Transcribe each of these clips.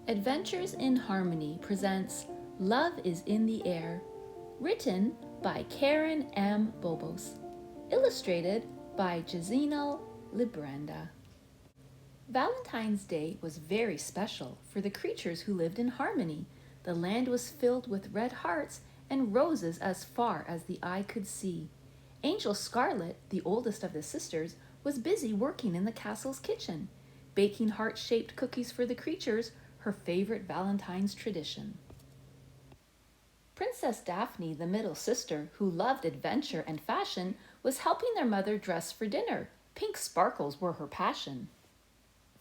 Adventures in Harmony presents Love is in the Air, written by Karen M. Bobos, illustrated by Jazinel Librand. Valentine's Day was very special for the creatures who lived in harmony. The land was filled with red hearts and roses as far as the eye could see. Angel Scarlet, the oldest of the sisters, was busy working in the castle's kitchen, baking heart-shaped cookies for the creatures, her favorite Valentine's tradition. Princess Daphne, the middle sister, who loved adventure and fashion, was helping their mother dress for dinner. Pink sparkles were her passion.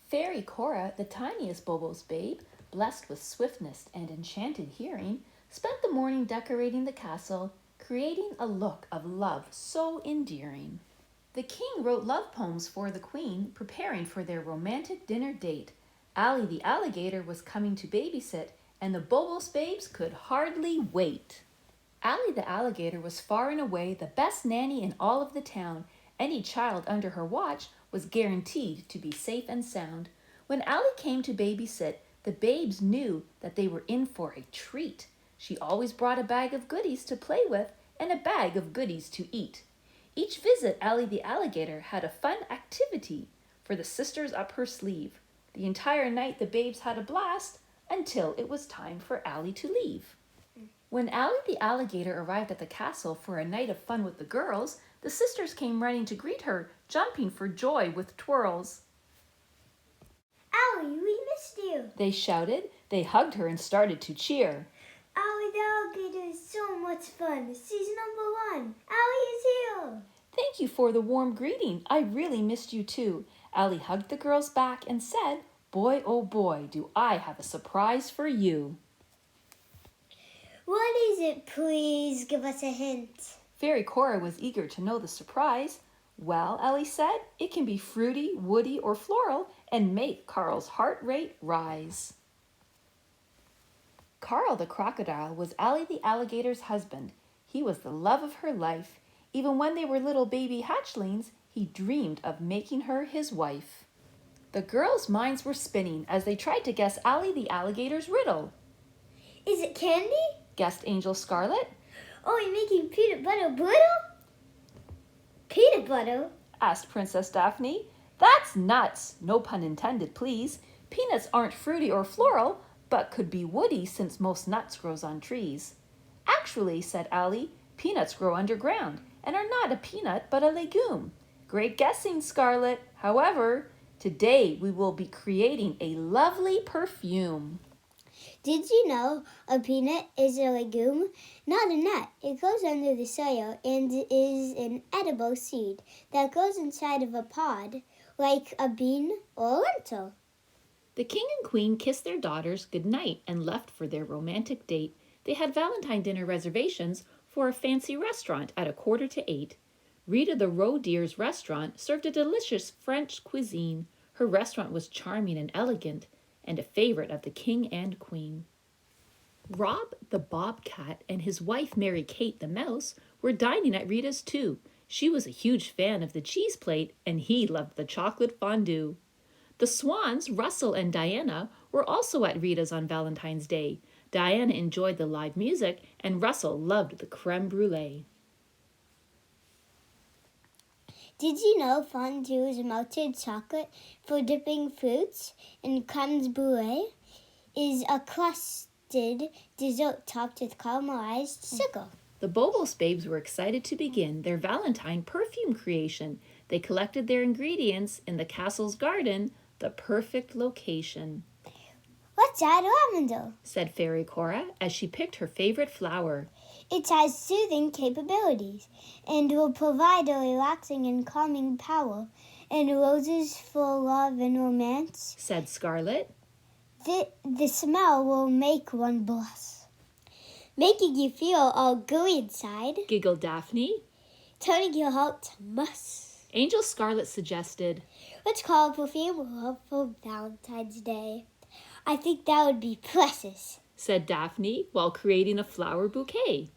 Fairy Cora, the tiniest Bobos Babe, blessed with swiftness and enchanted hearing, spent the morning decorating the castle, creating a look of love so endearing. The king wrote love poems for the queen, preparing for their romantic dinner date. Allie the alligator was coming to babysit, and the Bobos Babes could hardly wait. Allie the alligator was far and away the best nanny in all of the town. Any child under her watch was guaranteed to be safe and sound. When Allie came to babysit, the babes knew that they were in for a treat. She always brought a bag of goodies to play with and a bag of goodies to eat. Each visit, Allie the alligator had a fun activity for the sisters up her sleeve. The entire night the babes had a blast until it was time for Allie to leave. When Allie the alligator arrived at the castle for a night of fun with the girls, the sisters came running to greet her, jumping for joy with twirls. Allie, we missed you! They shouted. They hugged her and started to cheer. Allie the alligator is so much fun. Season number 1. Allie is here! Thank you for the warm greeting. I really missed you too. Allie hugged the girls back and said, "Boy, oh boy, do I have a surprise for you." What is it? Please give us a hint. Fairy Cora was eager to know the surprise. Well, Allie said, it can be fruity, woody, or floral and make Carl's heart rate rise. Carl the crocodile was Allie the alligator's husband. He was the love of her life. Even when they were little baby hatchlings, he dreamed of making her his wife. The girls' minds were spinning as they tried to guess Allie the alligator's riddle. Is it candy? Guessed Angel Scarlet. Oh, you're making peanut butter brittle? Peanut butter? Asked Princess Daphne. That's nuts. No pun intended, please. Peanuts aren't fruity or floral, but could be woody since most nuts grows on trees. Actually, said Allie, peanuts grow underground and are not a peanut but a legume. Great guessing, Scarlet. However, today we will be creating a lovely perfume. Did you know a peanut is a legume? Not a nut. It grows under the soil and is an edible seed that grows inside of a pod like a bean or a lentil. The king and queen kissed their daughters goodnight and left for their romantic date. They had Valentine dinner reservations for a fancy restaurant at 7:45. Rita the Roe Deer's restaurant served a delicious French cuisine. Her restaurant was charming and elegant, and a favorite of the king and queen. Rob the bobcat and his wife Mary Kate the mouse were dining at Rita's too. She was a huge fan of the cheese plate, and he loved the chocolate fondue. The swans, Russell and Diana, were also at Rita's on Valentine's Day. Diana enjoyed the live music, and Russell loved the creme brulee. Did you know fondue is melted chocolate for dipping fruits, and creme brulee is a crusted dessert topped with caramelized sugar? The Bobos Babes were excited to begin their Valentine perfume creation. They collected their ingredients in the castle's garden, the perfect location. Let's add lavender, said Fairy Cora as she picked her favorite flower. It has soothing capabilities and will provide a relaxing and calming power. And roses for love and romance, said Scarlet. The smell will make one blush, making you feel all gooey inside, giggled Daphne, turning your heart to musk. Angel Scarlet suggested, let's call a perfume love for Valentine's Day. I think that would be precious, said Daphne while creating a flower bouquet.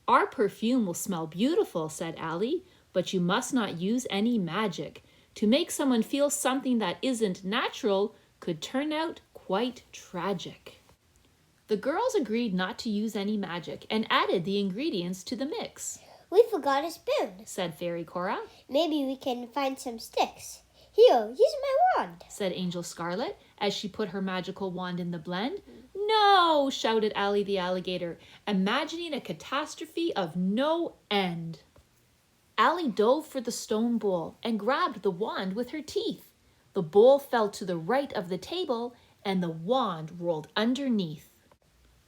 Our perfume will smell beautiful, said Allie, but you must not use any magic. To make someone feel something that isn't natural could turn out quite tragic. The girls agreed not to use any magic and added the ingredients to the mix. We forgot a spoon, said Fairy Cora. Maybe we can find some sticks. Here, use my wand, said Angel Scarlet as she put her magical wand in the blend. No, shouted Ally the alligator, imagining a catastrophe of no end. Ally dove for the stone bowl and grabbed the wand with her teeth. The bowl fell to the right of the table and the wand rolled underneath.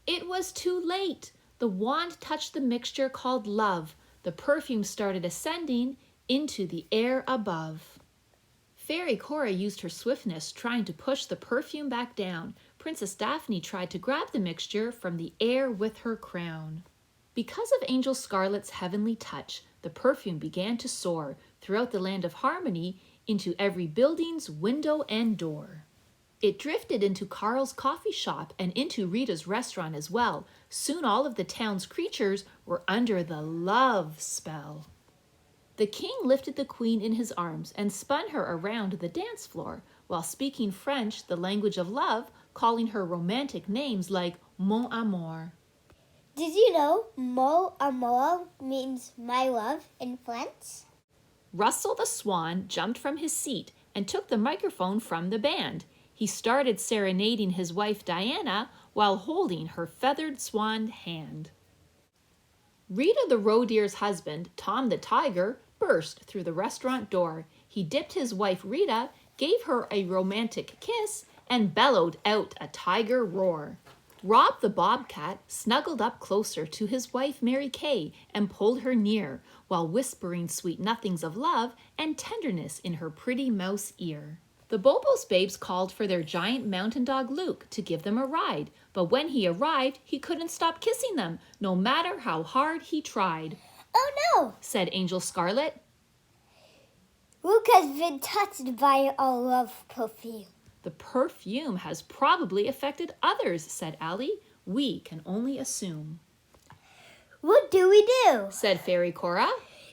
It was too late. The wand touched the mixture called love. The perfume started ascending into the air above. Fairy Cora used her swiftness trying to push the perfume back down. Princess Daphne tried to grab the mixture from the air with her crown. Because of Angel Scarlet's heavenly touch, the perfume began to soar throughout the land of harmony into every building's window and door. It drifted into Carl's coffee shop and into Rita's restaurant as well. Soon all of the town's creatures were under the love spell. The king lifted the queen in his arms and spun her around the dance floor while speaking French, the language of love, calling her romantic names like Mon Amour. Did you know Mon Amour means my love in French? Russell the Swan jumped from his seat and took the microphone from the band. He started serenading his wife Diana while holding her feathered swan hand. Rita the roe deer's husband, Tom the tiger, burst through the restaurant door. He dipped his wife Rita, gave her a romantic kiss, and bellowed out a tiger roar. Rob the bobcat snuggled up closer to his wife Mary Kay and pulled her near, while whispering sweet nothings of love and tenderness in her pretty mouse ear. The Bobos Babes called for their giant mountain dog Luke to give them a ride, but when he arrived, he couldn't stop kissing them, no matter how hard he tried. Oh no, said Angel Scarlet. Luke has been touched by our love perfume. The perfume has probably affected others, said Ally. We can only assume. What do we do? said Fairy Cora.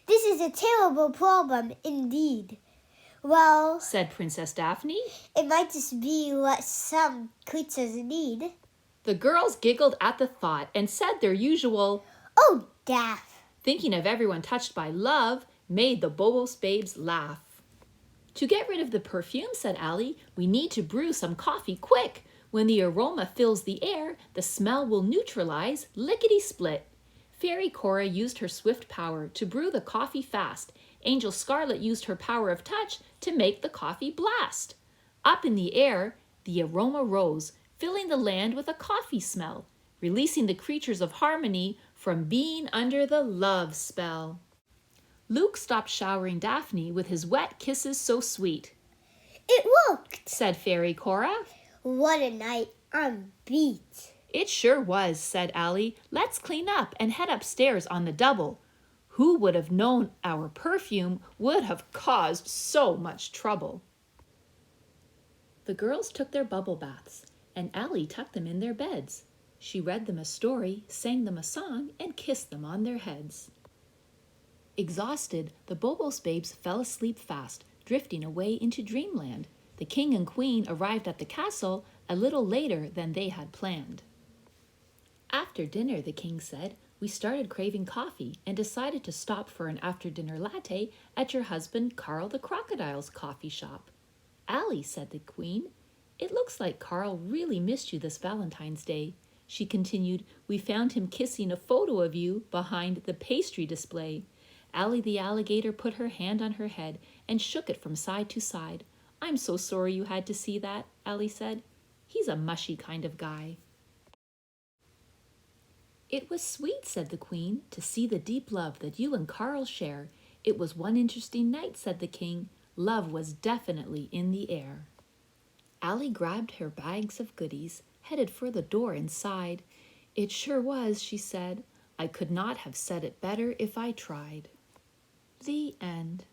This is a terrible problem indeed. Well, said Princess Daphne, it might just be what some creatures need. The girls giggled at the thought and said their usual, Oh, Daph. Thinking of everyone touched by love made the Bobos Babes laugh. To get rid of the perfume, said Ally, we need to brew some coffee quick. When the aroma fills the air, the smell will neutralize lickety-split. Fairy Cora used her swift power to brew the coffee fast. Angel Scarlet used her power of touch to make the coffee blast. Up in the air, the aroma rose, filling the land with a coffee smell, releasing the creatures of harmony from being under the love spell. Luke stopped showering Daphne with his wet kisses so sweet. It worked, said Fairy Cora. What a night. I'm beat. It sure was, said Ally. Let's clean up and head upstairs on the double. Who would have known our perfume would have caused so much trouble? The girls took their bubble baths, and Ally tucked them in their beds. She read them a story, sang them a song, and kissed them on their heads. Exhausted, the Bobos Babes fell asleep fast, drifting away into dreamland. The king and queen arrived at the castle a little later than they had planned. After dinner, the king said, we started craving coffee and decided to stop for an after-dinner latte at your husband Carl the Crocodile's coffee shop. Ally, said the queen, it looks like Carl really missed you this Valentine's Day. She continued, we found him kissing a photo of you behind the pastry display. Ally the alligator put her hand on her head and shook it from side to side. I'm so sorry you had to see that, Ally said. He's a mushy kind of guy. It was sweet, said the queen, to see the deep love that you and Carl share. It was one interesting night, said the king. Love was definitely in the air. Ally grabbed her bags of goodies, headed for the door inside. It sure was, she said. I could not have said it better if I tried. The end.